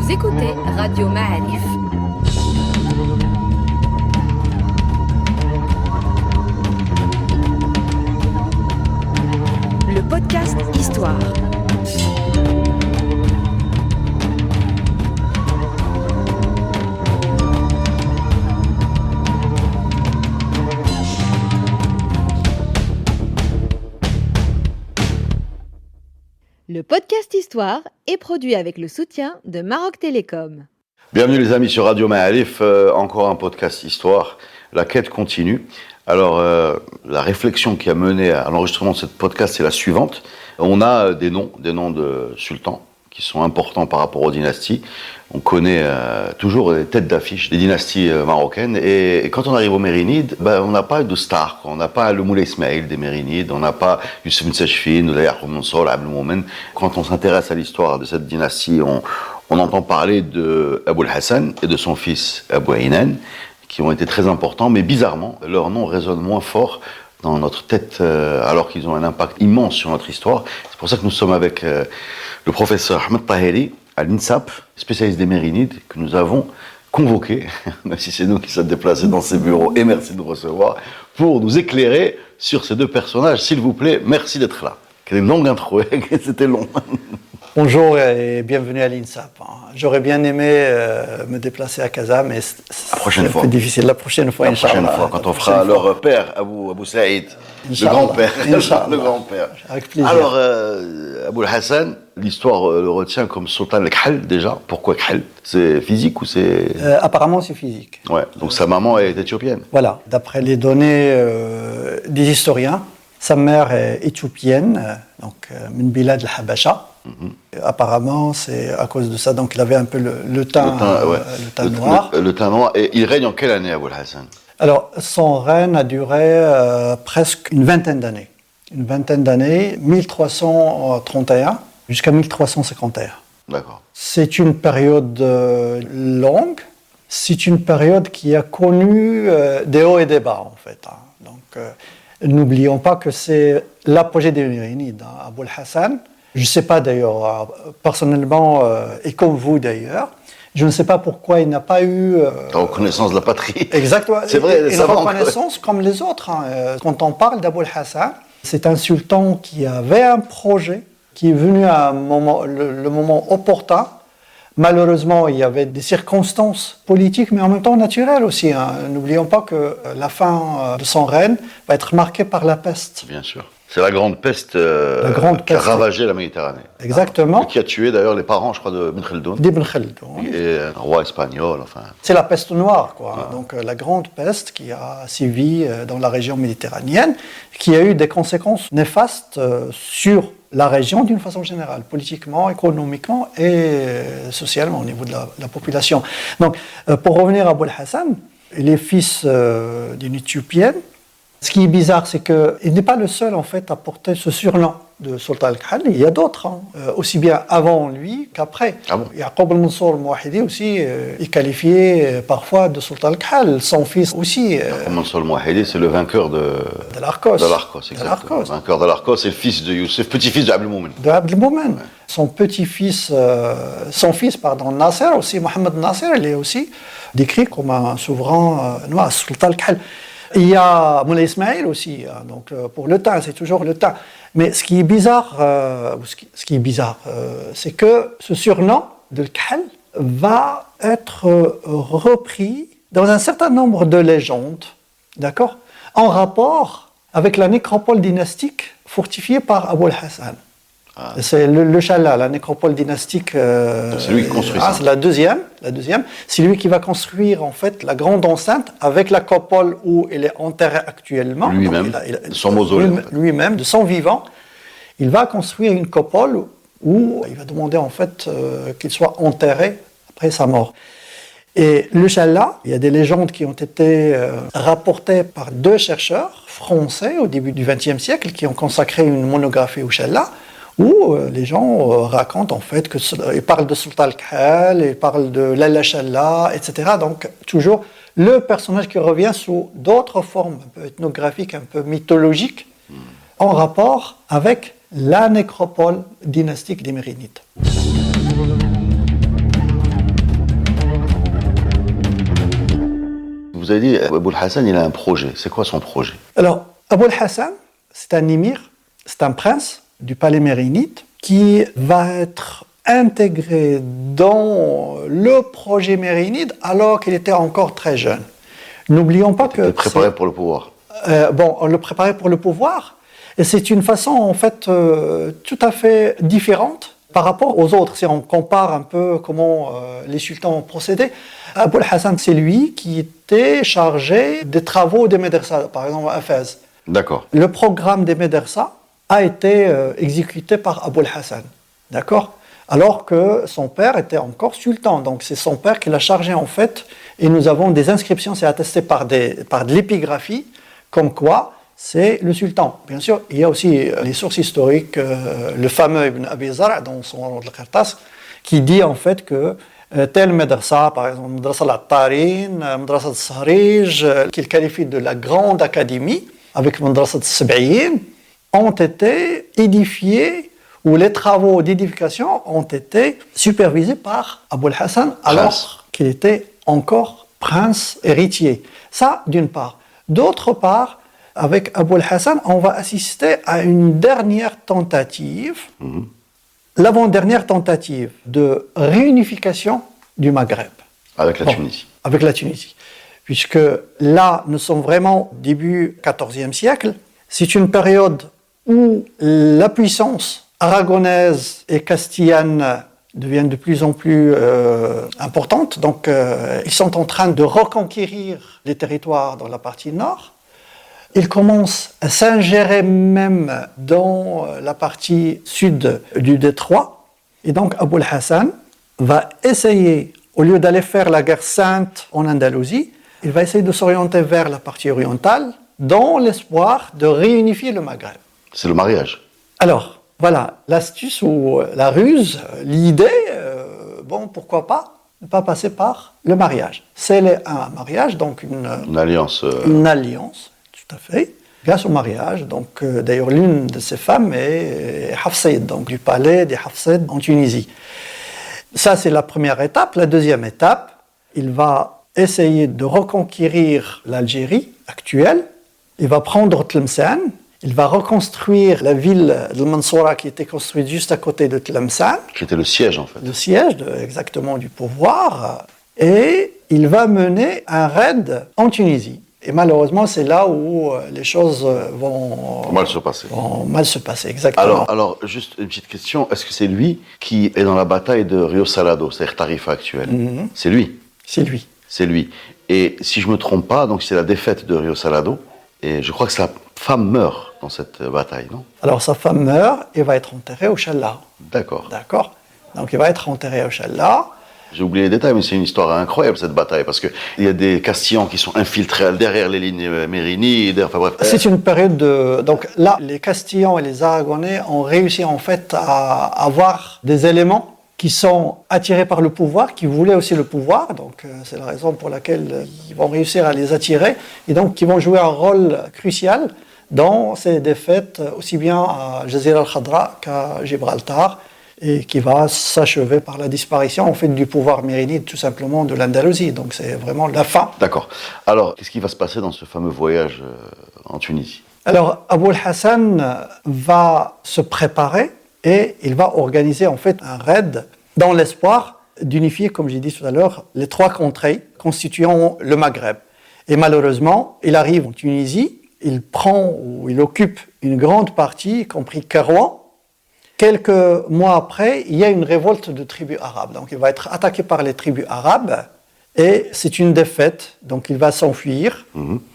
Vous écoutez Radio Ma'arif. Le podcast Histoire. Le podcast Histoire est produit avec le soutien de Maroc Télécom. Bienvenue les amis sur Radio Ma'arif, encore un podcast Histoire, la quête continue. Alors la réflexion qui a mené à l'enregistrement de ce podcast c'est la suivante. On a des noms de sultans qui sont importants par rapport aux dynasties. On connaît toujours les têtes d'affiche des dynasties marocaines et quand on arrive aux Mérinides, on n'a pas de stars, on n'a pas le Moulay Ismaïl des Mérinides, on n'a pas Youssef Nsachfine ou Yaqub Mansour, Abdel Moumen. Quand on s'intéresse à l'histoire de cette dynastie, on entend parler de Abou Hassan et de son fils Abou Aynan, qui ont été très importants, mais bizarrement, leur nom résonne moins fort dans notre tête, alors qu'ils ont un impact immense sur notre histoire. C'est pour ça que nous sommes avec le professeur Ahmed Taheri, à l'INSAP, spécialiste des Mérinides, que nous avons convoqué, même si c'est nous qui sommes déplacés dans ces bureaux, et merci de nous recevoir, pour nous éclairer sur ces deux personnages. S'il vous plaît, merci d'être là. Quelle une longue intro, c'était long. Bonjour et bienvenue à l'INSAP. J'aurais bien aimé me déplacer à Casa, mais c'est un peu difficile. La prochaine fois, Inch'Allah. La prochaine fois, quand on fera leur père, Abou Saïd, le grand-père. Le grand-père. Avec plaisir. Alors, Abou Hassan, l'histoire le retient comme Sultan al-Khl déjà. Pourquoi Khl? C'est physique ou c'est... Apparemment, c'est physique. Ouais, donc sa maman est éthiopienne. Voilà, d'après les données des historiens, sa mère est éthiopienne, donc min Bilad al-Habasha. Apparemment, c'est à cause de ça, donc il avait un peu le teint noir. Le teint noir. Et il règne en quelle année, Abou Hassan? Alors, son règne a duré presque une vingtaine d'années. 1331 jusqu'à 1351. D'accord. C'est une période longue. C'est une période qui a connu des hauts et des bas, en fait. Donc, n'oublions pas que c'est l'apogée des Mérinides. Abou Hassan, je ne sais pas d'ailleurs, personnellement, et comme vous d'ailleurs, je ne sais pas pourquoi il n'a pas eu... La reconnaissance de la patrie. Exactement. C'est vrai. Et la reconnaissance comme les autres. Quand on parle d'Abou Hassan, c'est un sultan qui avait un projet, qui est venu à le moment opportun. Malheureusement, il y avait des circonstances politiques, mais en même temps naturelles aussi. N'oublions pas que la fin de son règne va être marquée par la peste. Bien sûr. C'est la grande peste qui a ravagé la Méditerranée. Exactement. Et qui a tué d'ailleurs les parents, je crois, d'Ibn Khaldoun. D'Ibn Khaldoun. Et un roi espagnol, enfin... C'est la peste noire, quoi. Donc la grande peste qui a sévi dans la région méditerranéenne, qui a eu des conséquences néfastes sur la région d'une façon générale, politiquement, économiquement et socialement au niveau de la population. Donc, pour revenir à Abou Hassan, il est fils d'une Éthiopienne. Ce qui est bizarre, c'est qu'il n'est pas le seul en fait à porter ce surnom de Sultan al-Khl. Il y a d'autres, aussi bien avant lui qu'après. Ah bon? Yaqub Mansour al-Mouahidi aussi est qualifié parfois de Sultan al-Khl. Son fils aussi. Yaqub Mansour al-Mouahidi, c'est le vainqueur de l'Arcos. De l'Arcos, exactement. Le vainqueur de l'Arcos, c'est le fils de Youssef, petit-fils d'Abdel Moumen. Abdel Moumen. Ouais. Son petit-fils, Nasser aussi, Mohamed Nasser, il est aussi décrit comme un souverain noir, Sultan al-Khl. Il y a Moulay Ismaïl aussi, donc pour le teint, c'est toujours le teint. Mais ce qui est bizarre, c'est que ce surnom de Khl va être repris dans un certain nombre de légendes, d'accord, en rapport avec la nécropole dynastique fortifiée par Abou Hassan. Ah. C'est le Challa, la nécropole dynastique. C'est lui qui construit ça. C'est la deuxième. C'est lui qui va construire en fait la grande enceinte avec la coupole où il est enterré actuellement. Lui-même, de son mausolée. Lui-même, de son vivant. Il va construire une coupole où il va demander en fait qu'il soit enterré après sa mort. Et le Challa, il y a des légendes qui ont été rapportées par deux chercheurs français au début du XXe siècle qui ont consacré une monographie au Challa, où les gens racontent en fait qu'ils parlent de Sultan al-Khl, ils parlent de Lalla Challa, etc. Donc toujours le personnage qui revient sous d'autres formes un peu ethnographiques, un peu mythologiques, en rapport avec la nécropole dynastique des Mérinides. vous avez dit, Abou Hassan, il a un projet. C'est quoi son projet? Alors, Abou Hassan, c'est un émir, c'est un prince du palais mérinide qui va être intégré dans le projet mérinide alors qu'il était encore très jeune. N'oublions pas que... Préparé pour le pouvoir. On le préparait pour le pouvoir, et c'est une façon en fait tout à fait différente par rapport aux autres. Si on compare un peu comment les sultans ont procédé, Abou Hassan, c'est lui qui était chargé des travaux des médersa, par exemple à Fès. D'accord. Le programme des médersa a été exécuté par Abou Hassan, d'accord? Alors que son père était encore sultan. Donc c'est son père qui l'a chargé en fait, et nous avons des inscriptions, c'est attesté par de l'épigraphie, comme quoi c'est le sultan. Bien sûr, il y a aussi les sources historiques, le fameux Ibn Abi Zar' dans son Al-Qartas, qui dit en fait que tel médersa, par exemple, Madrasa al-Attarin, Madrasa al-Sahrij, qu'il qualifie de la grande académie, avec Madrasa al-Sab'in, ont été édifiés, où les travaux d'édification ont été supervisés par Abou Hassan alors qu'il était encore prince héritier. Ça, d'une part. D'autre part, avec Abou Hassan, on va assister à une dernière tentative, l'avant-dernière tentative de réunification du Maghreb. Avec la Tunisie. Avec la Tunisie. Puisque là, nous sommes vraiment début XIVe siècle. C'est une période où la puissance aragonaise et castillane deviennent de plus en plus importantes. Donc, ils sont en train de reconquérir les territoires dans la partie nord. Ils commencent à s'ingérer même dans la partie sud du détroit. Et donc, Abou Hassan va essayer, au lieu d'aller faire la guerre sainte en Andalousie, il va essayer de s'orienter vers la partie orientale dans l'espoir de réunifier le Maghreb. C'est le mariage. Alors, voilà, l'astuce ou la ruse, l'idée, pourquoi pas ne pas passer par le mariage. C'est un mariage, donc une alliance. Une alliance, tout à fait. Grâce au mariage, donc d'ailleurs l'une de ces femmes est Hafsid, donc du palais des Hafsid en Tunisie. Ça, c'est la première étape. La deuxième étape, il va essayer de reconquérir l'Algérie actuelle. Il va prendre Tlemcen. Il va reconstruire la ville de Mansoura qui était construite juste à côté de Tlemcen. Qui était le siège en fait. Le siège exactement du pouvoir. Et il va mener un raid en Tunisie. Et malheureusement, c'est là où les choses vont mal se passer. Vont mal se passer, exactement. Alors, juste une petite question. Est-ce que c'est lui qui est dans la bataille de Rio Salado, c'est-à-dire Tarifa actuelle? C'est lui. C'est lui. C'est lui. Et si je ne me trompe pas, donc c'est la défaite de Rio Salado. Et je crois que sa femme meurt dans cette bataille, non? Alors sa femme meurt et va être enterrée au Challa. D'accord. D'accord. Donc il va être enterré au Challa. J'ai oublié les détails, mais c'est une histoire incroyable cette bataille, parce qu'il y a des Castillans qui sont infiltrés derrière les lignes mérinides, enfin bref. C'est une période de... Donc là, les Castillans et les Aragonais ont réussi en fait à avoir des éléments qui sont attirés par le pouvoir, qui voulaient aussi le pouvoir, donc c'est la raison pour laquelle ils vont réussir à les attirer, et donc qui vont jouer un rôle crucial dans ces défaites, aussi bien à Jazira al-Khadra qu'à Gibraltar, et qui va s'achever par la disparition en fait du pouvoir mérinide tout simplement de l'Andalousie. Donc c'est vraiment la fin. D'accord. Alors, qu'est-ce qui va se passer dans ce fameux voyage en Tunisie? Alors, Abou Hassan va se préparer et il va organiser en fait un raid dans l'espoir d'unifier, comme j'ai dit tout à l'heure, les trois contrées constituant le Maghreb. Et malheureusement, il arrive en Tunisie, il prend ou il occupe une grande partie, y compris Kairouan. Quelques mois après, il y a une révolte de tribus arabes. Donc il va être attaqué par les tribus arabes et c'est une défaite. Donc il va s'enfuir.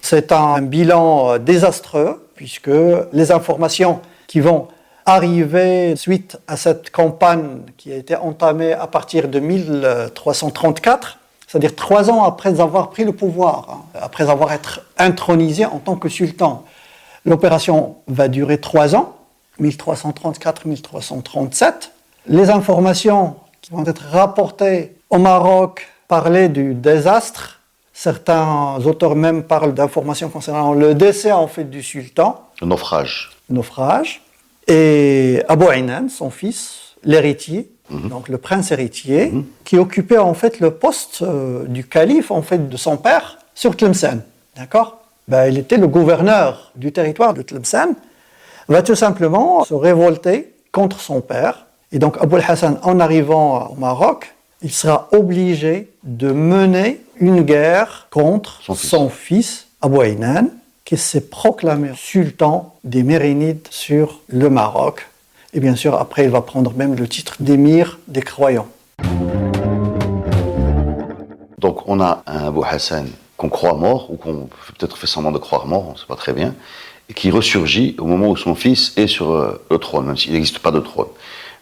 C'est un bilan désastreux puisque les informations qui vont arriver suite à cette campagne qui a été entamée à partir de 1334, c'est-à-dire 3 ans après avoir pris le pouvoir, après avoir été intronisé en tant que sultan. L'opération va durer 3 ans. 1334-1337. Les informations qui vont être rapportées au Maroc parlaient du désastre. Certains auteurs même parlent d'informations concernant le décès en fait du sultan. Le naufrage. Et Abou Ainan, son fils, l'héritier, donc le prince héritier, qui occupait en fait le poste du calife en fait de son père, sur Tlemcen. D'accord? Il était le gouverneur du territoire de Tlemcen, va tout simplement se révolter contre son père. Et donc Abou al-Hassan, en arrivant au Maroc, il sera obligé de mener une guerre contre son fils Abou Aynan, qui s'est proclamé sultan des Mérinides sur le Maroc. Et bien sûr, après, il va prendre même le titre d'émir des croyants. Donc on a un Abou Hassan qu'on croit mort, ou qu'on peut-être fait semblant de croire mort, on ne sait pas très bien, et qui ressurgit au moment où son fils est sur le trône, même s'il n'existe pas de trône.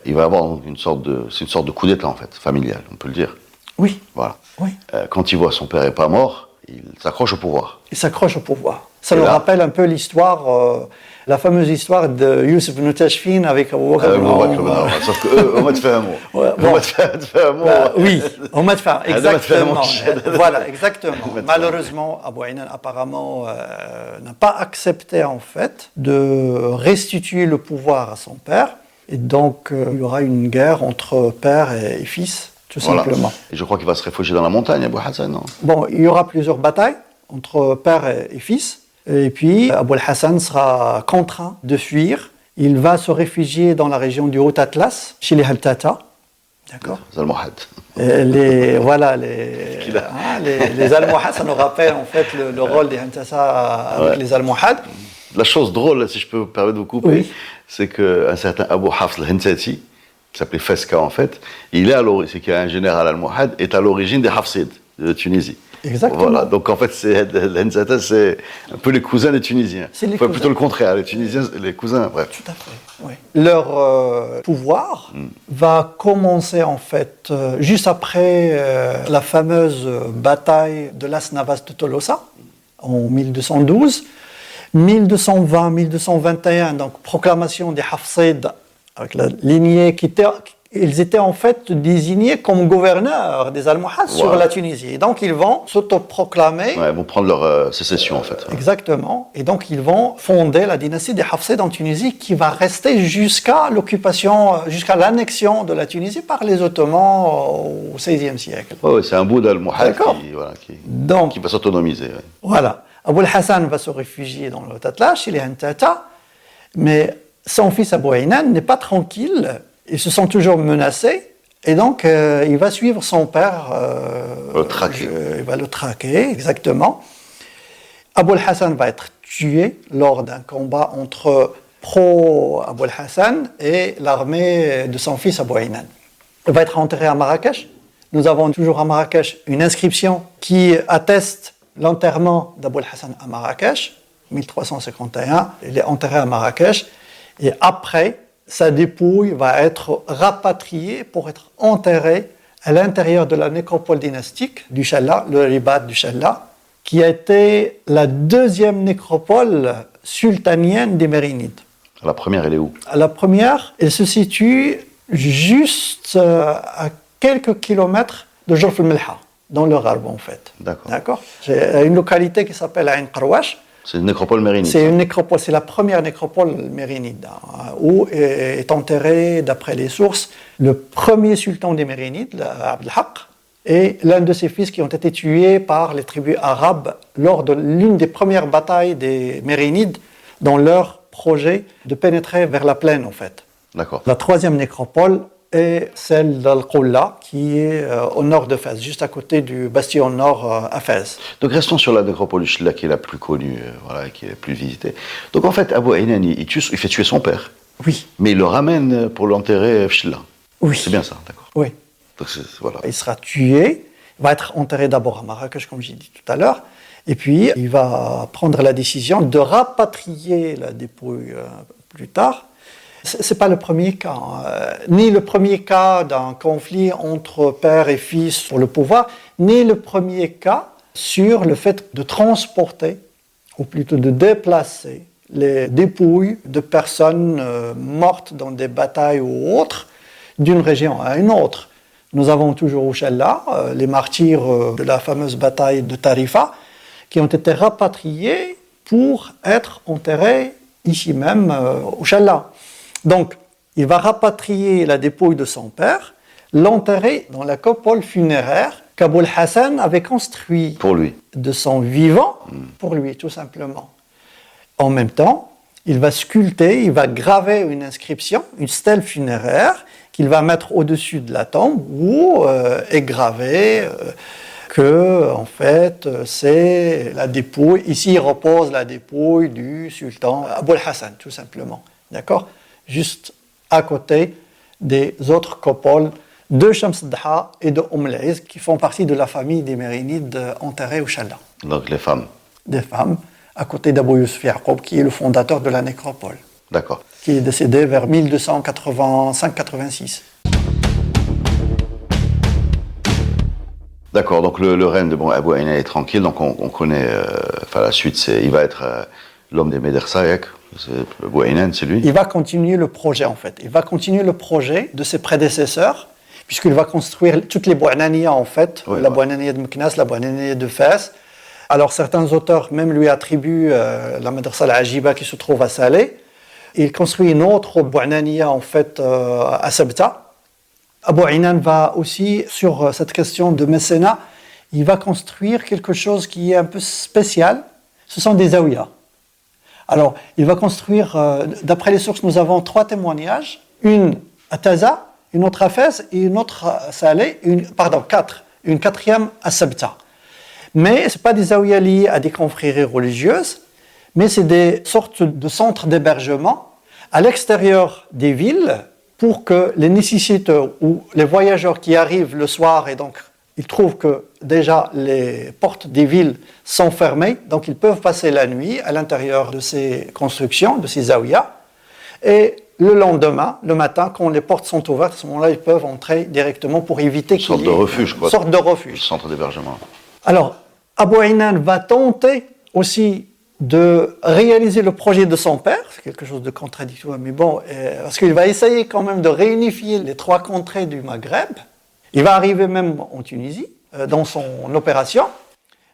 Il va avoir c'est une sorte de coup d'état en fait, familial, on peut le dire. Oui. Voilà. Oui. Quand il voit son père n'est pas mort, il s'accroche au pouvoir. Il s'accroche au pouvoir. Ça nous rappelle un peu l'histoire, la fameuse histoire de Youssef ibn Tashfin avec Abou Bakr ibn Omar. Sauf qu'eux, on va te faire un mot. Ouais, bon. Oui, on va te faire, exactement. Voilà, exactement. Malheureusement, Abou Aynan apparemment n'a pas accepté en fait de restituer le pouvoir à son père. Et donc, il y aura une guerre entre père et fils, tout simplement. Et je crois qu'il va se réfugier dans la montagne, Abou Hassan, non? Bon, il y aura plusieurs batailles entre père et fils. Et puis, Abou al-Hassan sera contraint de fuir. Il va se réfugier dans la région du Haut-Atlas, chez les Haltata. D'accord. Les Almohades. Les Almohades, ça nous rappelle en fait le rôle des Haltata avec les Almohades. La chose drôle, si je peux me permettre de vous couper, c'est qu'un certain Abou Hafs al-Hintati, qui s'appelait Feska en fait, c'est qu'il y a un général almohade, est à l'origine des Hafsides de Tunisie. Exactement. Voilà, donc en fait, l'Henzata, c'est un peu les cousins des Tunisiens. Plutôt le contraire, les Tunisiens, les cousins, bref. Tout à fait, oui. Leur pouvoir va commencer en fait juste après la fameuse bataille de Las Navas de Tolosa, en 1212. 1220-1221, donc proclamation des Hafsides, avec la lignée ils étaient en fait désignés comme gouverneurs des Almohades sur la Tunisie. Et donc ils vont s'autoproclamer. Ils vont prendre leur sécession en fait. Exactement. Et donc ils vont fonder la dynastie des Hafsides en Tunisie qui va rester jusqu'à l'occupation, jusqu'à l'annexion de la Tunisie par les Ottomans au XVIe siècle. Oui, c'est un bout d'Almohade qui va s'autonomiser. Voilà. Abou al-Hassan va se réfugier dans le Haut-Atlas, chez les Hintata, mais son fils Abou Aynan n'est pas tranquille, ils se sont toujours menacés, et donc il va suivre son père. Il va le traquer, exactement. Abou al-Hassan va être tué lors d'un combat entre pro-Abou al-Hassan et l'armée de son fils Abou Aynan. Il va être enterré à Marrakech. Nous avons toujours à Marrakech une inscription qui atteste l'enterrement d'Abou al-Hassan à Marrakech, 1351, il est enterré à Marrakech, et après, sa dépouille va être rapatriée pour être enterrée à l'intérieur de la nécropole dynastique du Challa, le Ribat du Challa, qui a été la deuxième nécropole sultanienne des Mérinides. La première, elle est où? La première, elle se situe juste à quelques kilomètres de Jorf el-Melha, dans le Gharb en fait. D'accord. C'est une localité qui s'appelle Ain Qarwash. C'est une nécropole mérinide. C'est la première nécropole mérinide, où est enterré, d'après les sources, le premier sultan des Mérinides, Abd al-Haq, et l'un de ses fils qui ont été tués par les tribus arabes lors de l'une des premières batailles des Mérinides dans leur projet de pénétrer vers la plaine en fait. D'accord. La troisième nécropole est celle d'Al-Qulla, qui est au nord de Fès, juste à côté du bastion nord à Fès. Donc restons sur la nécropole du Chilla, qui est la plus connue, qui est la plus visitée. Donc en fait, Abou Aynan, il fait tuer son père. Oui. Mais il le ramène pour l'enterrer à Chilla. Oui. C'est bien ça, d'accord. Oui. Donc voilà. Il sera tué, il va être enterré d'abord à Marrakech, comme j'ai dit tout à l'heure, et puis il va prendre la décision de rapatrier la dépouille plus tard. Ce n'est pas le premier cas, ni le premier cas d'un conflit entre père et fils pour le pouvoir, ni le premier cas sur le fait de transporter, ou plutôt de déplacer, les dépouilles de personnes mortes dans des batailles ou autres, d'une région à une autre. Nous avons toujours au Challa les martyrs de la fameuse bataille de Tarifa, qui ont été rapatriés pour être enterrés ici même au Challa. Donc, il va rapatrier la dépouille de son père, l'enterrer dans la coupole funéraire qu'Abul Hassan avait construit Pour lui. de son vivant pour lui, tout simplement. En même temps, il va sculpter, il va graver une inscription, une stèle funéraire qu'il va mettre au-dessus de la tombe où est gravé que, en fait, c'est la dépouille. Ici repose la dépouille du sultan Abul Hassan, tout simplement. D'accord ? Juste à côté des autres coupoles de Shams al-Daha et de al-Izz qui font partie de la famille des Mérinides enterrés au Challa. Donc les femmes. Des femmes, à côté d'Abou Yusuf Yaqub, qui est le fondateur de la nécropole, D'accord. qui est décédé vers 1285-86. D'accord, donc le règne de Abou Aïna est tranquille, donc on connaît, la suite, il va être l'homme des Médersaïek, Abou Aïna, c'est lui. Il va continuer le projet, en fait. Il va continuer le projet de ses prédécesseurs, puisqu'il va construire toutes les Bouananiya, en fait, la Bouananiya de Meknas, la Bouananiya de Fès. Alors, certains auteurs même lui attribuent la Madrasa al-Ajiba qui se trouve à Salé. Il construit une autre Bouananiya, en fait, à Sabta. Abou Ainan va aussi, sur cette question de mécénat, il va construire quelque chose qui est un peu spécial. Ce sont des zaouïas. Alors, il va construire, d'après les sources, nous avons 3 témoignages. Une à Taza, une autre à Fès et une autre à Salé, 4. Une 4e à Sabta. Mais ce n'est pas des zaouïas liés à des confréries religieuses, mais c'est des sortes de centres d'hébergement à l'extérieur des villes, pour que les nécessiteux ou les voyageurs qui arrivent le soir et donc ils trouvent que déjà les portes des villes sont fermées, donc ils peuvent passer la nuit à l'intérieur de ces constructions, de ces zaouïas, et le lendemain, le matin, quand les portes sont ouvertes, à ce moment-là, ils peuvent entrer directement pour éviter qu'il y ait... Une sorte de refuge, quoi. Une sorte de refuge. Centre d'hébergement. Alors, Abou Ainan va tenter aussi de réaliser le projet de son père, c'est quelque chose de contradictoire, mais bon, parce qu'il va essayer quand même de réunifier les 3 contrées du Maghreb. Il va arriver même en Tunisie, dans son opération,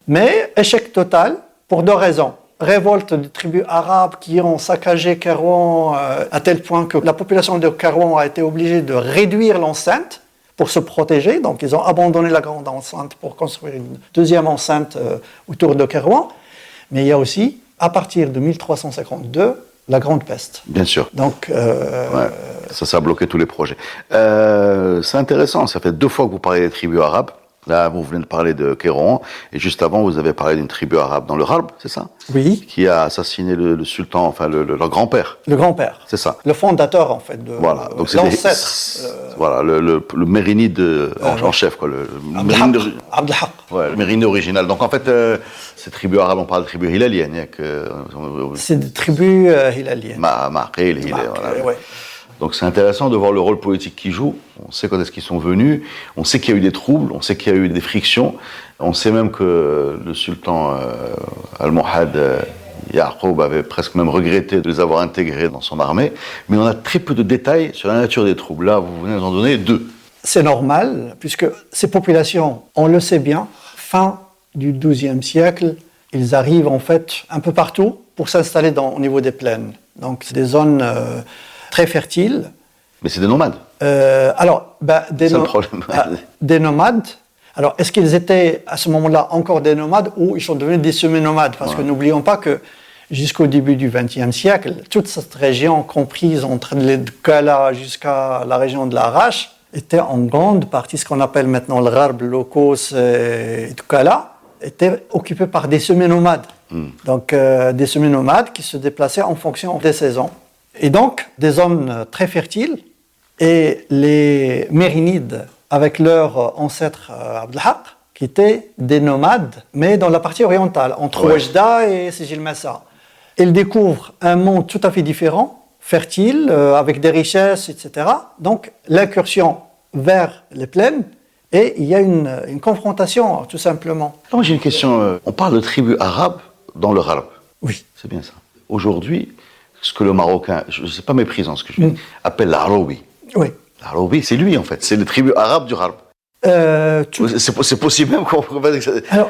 mais échec total, pour 2 raisons. Révolte des tribus arabes qui ont saccagé Kairouan à tel point que la population de Kairouan a été obligée de réduire l'enceinte pour se protéger, donc ils ont abandonné la grande enceinte pour construire une 2e enceinte autour de Kairouan. Mais il y a aussi, à partir de 1352, la Grande Peste. Bien sûr. Donc, ça a bloqué tous les projets. C'est intéressant, ça fait 2 fois que vous parlez des tribus arabes. Là, vous venez de parler de Kairouan, et juste avant, vous avez parlé d'une tribu arabe dans le Harb, c'est ça ? Oui. Qui a assassiné le sultan, enfin leur grand-père. Le grand-père. C'est ça. Le fondateur, en fait, de l'ancêtre. Voilà, le mérinide en chef, quoi. Le Abdelhaq. Ouais, le mérinide original. Donc, en fait, ces tribus arabes, on parle de tribus hilaliennes. C'est des tribus hilaliennes. Ma'aqil, Hilal, voilà. Ouais. Donc c'est intéressant de voir le rôle politique qu'ils jouent. On sait quand est-ce qu'ils sont venus, on sait qu'il y a eu des troubles, on sait qu'il y a eu des frictions, on sait même que le sultan Al-Muhad Yaqub avait presque même regretté de les avoir intégrés dans son armée, mais on a très peu de détails sur la nature des troubles. Là, vous venez nous en donner 2. C'est normal, puisque ces populations, on le sait bien, fin du XIIe siècle, ils arrivent en fait un peu partout pour s'installer au niveau des plaines. Donc c'est des zones... très fertile. Mais c'est des nomades. Des nomades. Alors, est-ce qu'ils étaient à ce moment-là encore des nomades ou ils sont devenus des semi-nomades ? Parce que n'oublions pas que jusqu'au début du XXe siècle, toute cette région comprise entre les Dkala jusqu'à la région de l'Arache était en grande partie ce qu'on appelle maintenant le Gharb, Lokos et Dkala, était occupée par des semi-nomades. Donc, des semi-nomades qui se déplaçaient en fonction des saisons. Et donc, des zones très fertiles, et les Mérinides, avec leur ancêtre Abdelhaq, qui étaient des nomades, mais dans la partie orientale, entre Oujda et Sijil Massa. Ils découvrent un monde tout à fait différent, fertile, avec des richesses, etc. Donc, l'incursion vers les plaines, et il y a une confrontation, tout simplement. Alors, j'ai une question. On parle de tribus arabes dans le Harb. Oui. C'est bien ça. Aujourd'hui, ce que le Marocain, je ne sais pas méprisant ce que je dis, appelle l'Aroubi. Oui. L'Aroubi, c'est lui en fait, c'est les tribus arabes du Harb. C'est possible même qu'on...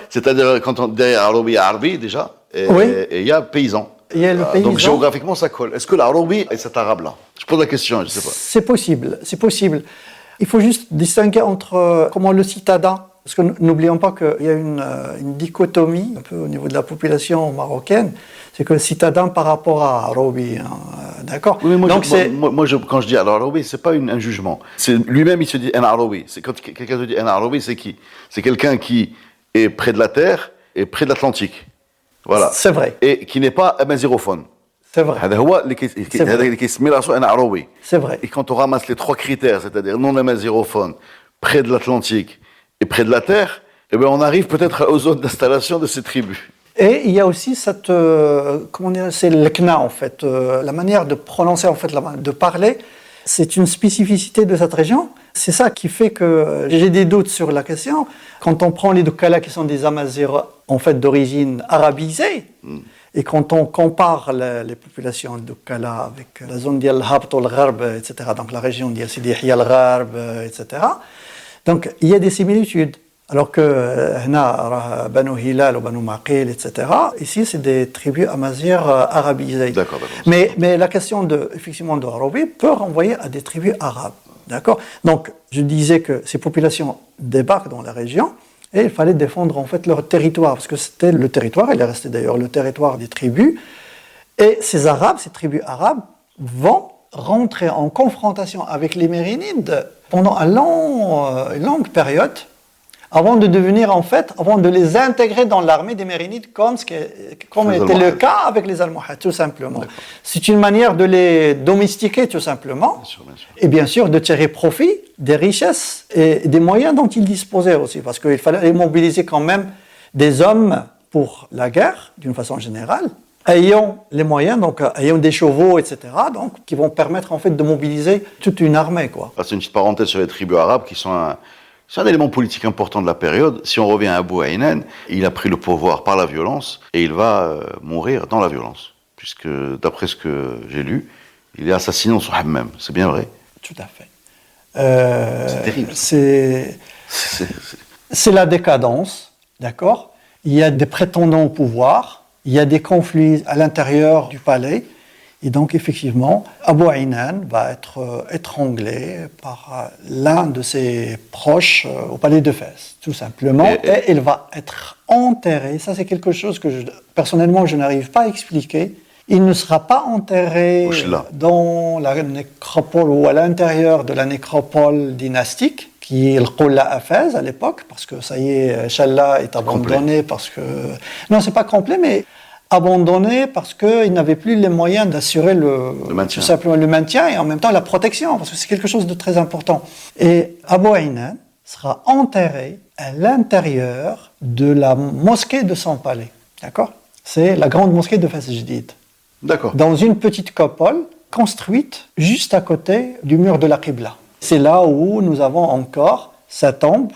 C'est-à-dire quand on dit Aroubi, Arbi déjà, et il y a paysan. Il y a le paysan. Donc géographiquement ça colle. Est-ce que l'Aroubi est cet arabe-là ? Je pose la question, je ne sais pas. C'est possible. Il faut juste distinguer entre comment le citadin Parce que n'oublions pas qu'il y a une dichotomie un peu au niveau de la population marocaine, c'est que citadin par rapport à Arobi, hein, d'accord. Oui, mais quand je dis Al-Arabi, c'est pas un jugement. C'est lui-même, il se dit Al-Arabi. C'est quand quelqu'un se dit Al-Arabi, c'est qui? C'est quelqu'un qui est près de la terre et près de l'Atlantique. Voilà. C'est vrai. Et qui n'est pas amazighophone. C'est vrai. C'est vrai. Et quand on ramasse les trois critères, c'est-à-dire non amazighophone, près de l'Atlantique et près de la terre, eh bien on arrive peut-être aux zones d'installation de ces tribus. Et il y a aussi cette, comment dire, c'est le kna en fait, la manière de prononcer en fait, de parler, c'est une spécificité de cette région. C'est ça qui fait que j'ai des doutes sur la question. Quand on prend les Doukala qui sont des Amazirs en fait d'origine arabisée, et quand on compare les populations de Doukala avec la zone d'Al Habt ou Al-Gharb, etc., donc la région d'Al Sidi Yahya Al-Gharb, etc., donc il y a des similitudes. Alors que Banu Hilal ou Banu Maqil, etc., ici, c'est des tribus amazirs arabisées. D'accord. Mais la question effectivement de Arabi peut renvoyer à des tribus arabes. D'accord. Donc, je disais que ces populations débarquent dans la région et il fallait défendre en fait leur territoire, parce que c'était le territoire, il est resté d'ailleurs le territoire des tribus. Et ces Arabes, ces tribus arabes, vont rentrer en confrontation avec les Mérinides pendant une longue période, avant de les intégrer dans l'armée des Mérinides, comme était le cas avec les Almohades, tout simplement. D'accord. C'est une manière de les domestiquer, tout simplement, bien sûr. Et bien sûr de tirer profit des richesses et des moyens dont ils disposaient aussi, parce qu'il fallait mobiliser quand même des hommes pour la guerre, d'une façon générale, ayant les moyens, donc ayant des chevaux, etc., donc, qui vont permettre en fait de mobiliser toute une armée, quoi. C'est une petite parenthèse sur les tribus arabes qui sont c'est un élément politique important de la période. Si on revient à Abou Aynan, il a pris le pouvoir par la violence et il va mourir dans la violence. Puisque, d'après ce que j'ai lu, il est assassiné dans son hammam. C'est bien vrai? Tout à fait. C'est terrible. C'est la décadence, d'accord? Il y a des prétendants au pouvoir, il y a des conflits à l'intérieur du palais. Et donc, effectivement, Abou Aynan va être étranglé par l'un de ses proches au palais de Fès, tout simplement. Et il va être enterré. Ça, c'est quelque chose que, personnellement, je n'arrive pas à expliquer. Il ne sera pas enterré dans la nécropole ou à l'intérieur de la nécropole dynastique, qui est le Qolla à Fès à l'époque, parce que ça y est, Challa est abandonné parce que... Non, c'est pas complet, mais... abandonné parce qu'ils n'avaient plus les moyens d'assurer tout simplement le maintien et en même temps la protection, parce que c'est quelque chose de très important. Et Abou Aynan sera enterré à l'intérieur de la mosquée de son palais. D'accord ? C'est la grande mosquée de Fès Jdid. D'accord. Dans une petite coupole construite juste à côté du mur de la Qibla. C'est là où nous avons encore sa tombe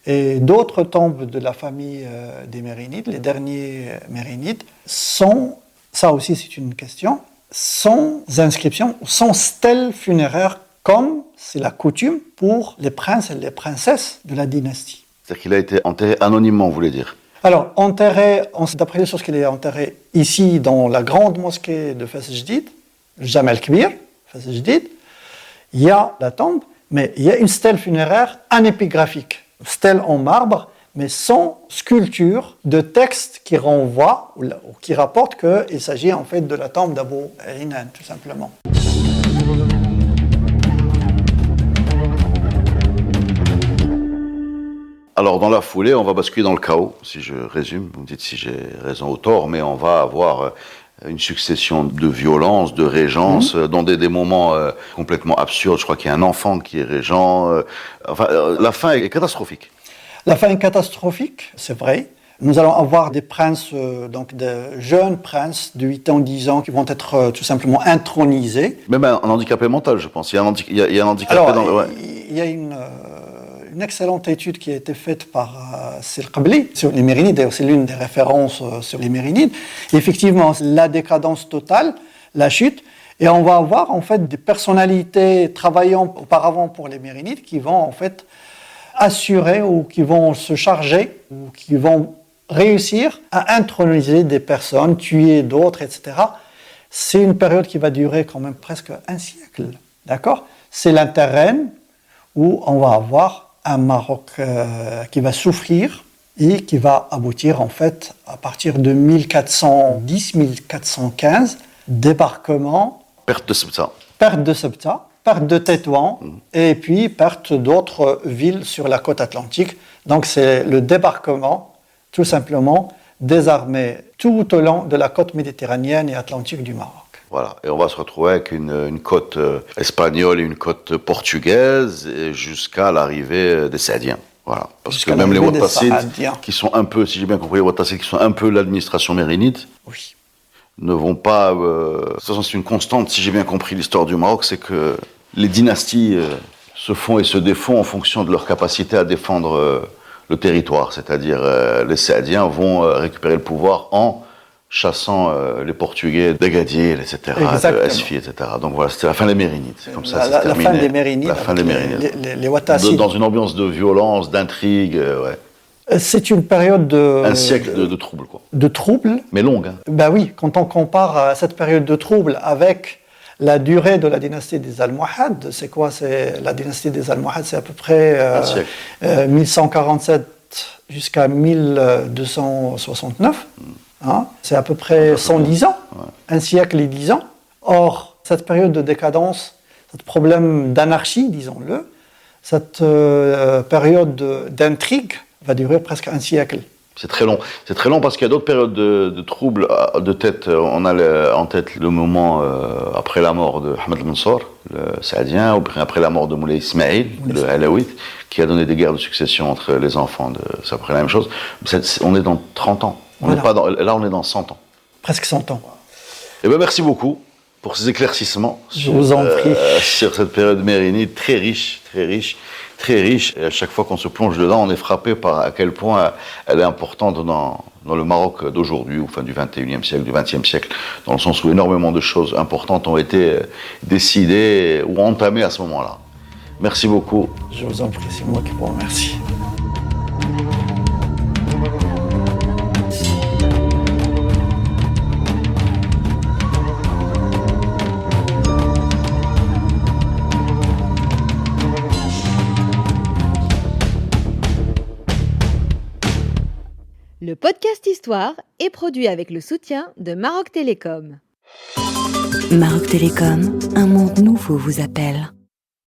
et d'autres tombes de la famille des Mérinides, les derniers Mérinides, sont, ça aussi c'est une question, sans inscription, sans stèle funéraire, comme c'est la coutume pour les princes et les princesses de la dynastie. C'est-à-dire qu'il a été enterré anonymement, vous voulez dire? Alors, enterré, d'après les sources qu'il est enterré ici, dans la grande mosquée de Fès Jdid, Jamal Kbir, Fès Jdid, il y a la tombe, mais il y a une stèle funéraire anépigraphique. Stèle en marbre, mais sans sculpture de texte qui renvoie ou qui rapporte qu'il s'agit en fait de la tombe d'Abou Aynan, tout simplement. Alors, dans la foulée, on va basculer dans le chaos, si je résume. Vous me dites si j'ai raison ou tort, mais on va avoir une succession de violences, de régences, dans des moments complètement absurdes. Je crois qu'il y a un enfant qui est régent. La fin est catastrophique. La fin est catastrophique, c'est vrai. Nous allons avoir des princes, donc de jeunes princes de 8 ans, 10 ans, qui vont être tout simplement intronisés. Même un handicapé mental, je pense. Il y a un handicapé il y a une excellente étude qui a été faite par Sir Qabli sur les Mérinides, d'ailleurs c'est l'une des références sur les Mérinides. Et effectivement, la décadence totale, la chute, et on va avoir en fait des personnalités travaillant auparavant pour les Mérinides qui vont en fait assurer ou qui vont se charger ou qui vont réussir à introniser des personnes, tuer d'autres, etc. C'est une période qui va durer quand même presque un siècle, d'accord ? C'est l'interrègne où on va avoir un Maroc qui va souffrir et qui va aboutir en fait à partir de 1410-1415, débarquement, Perte de Ceuta. perte de Ceuta, perte de Tétouan et puis perte d'autres villes sur la côte atlantique. Donc c'est le débarquement, tout simplement, des armées tout au long de la côte méditerranéenne et atlantique du Maroc. Voilà, et on va se retrouver avec une côte espagnole et une côte portugaise jusqu'à l'arrivée des Saadiens. Voilà, parce Jusqu'à que même les l'arrivée des Ouattassides, Saadiens. qui sont un peu, si j'ai bien compris, les Ouattassides, qui sont un peu l'administration mérinide, Oui. ne vont pas... de toute façon, c'est une constante, si j'ai bien compris l'histoire du Maroc, c'est que les dynasties se font et se défont en fonction de leur capacité à défendre le territoire. C'est-à-dire, les Saadiens vont récupérer le pouvoir en chassant les Portugais d'Agadir, etc., de Esfi, etc. Donc voilà, c'était la fin des Mérinides. C'est comme ça, La fin des Mérinides. La fin des Mérinides. Les Ouattassides. Dans une ambiance de violence, d'intrigue, ouais. C'est une période de... Un siècle de troubles, quoi. De troubles. Mais longue, hein. Ben oui, quand on compare cette période de troubles avec la durée de la dynastie des Almohades, c'est quoi? C'est la dynastie des Almohades, c'est à peu près 1147 jusqu'à 1269. Hein? C'est à peu près 110 ans, un siècle et 10 ans. Or, cette période de décadence, ce problème d'anarchie, disons-le, cette période d'intrigue va durer presque un siècle. C'est très long. C'est très long parce qu'il y a d'autres périodes de troubles de tête. On a en tête le moment après la mort de Ahmed al-Mansour, le Saadien, ou après la mort de Moulay Ismail, le Alawite, qui a donné des guerres de succession entre les enfants. C'est après la même chose. On est dans 30 ans. On est pas dans, là, on est dans 100 ans. Presque 100 ans. Eh bien, merci beaucoup pour ces éclaircissements sur cette période mérinide très riche, très riche, très riche. Et à chaque fois qu'on se plonge dedans, on est frappé par à quel point elle est importante dans le Maroc d'aujourd'hui, ou fin du 21e siècle, du 20e siècle, dans le sens où énormément de choses importantes ont été décidées ou entamées à ce moment-là. Merci beaucoup. Je vous en prie, c'est moi qui vous remercie. Le podcast Histoire est produit avec le soutien de Maroc Télécom. Maroc Télécom, un monde nouveau vous appelle.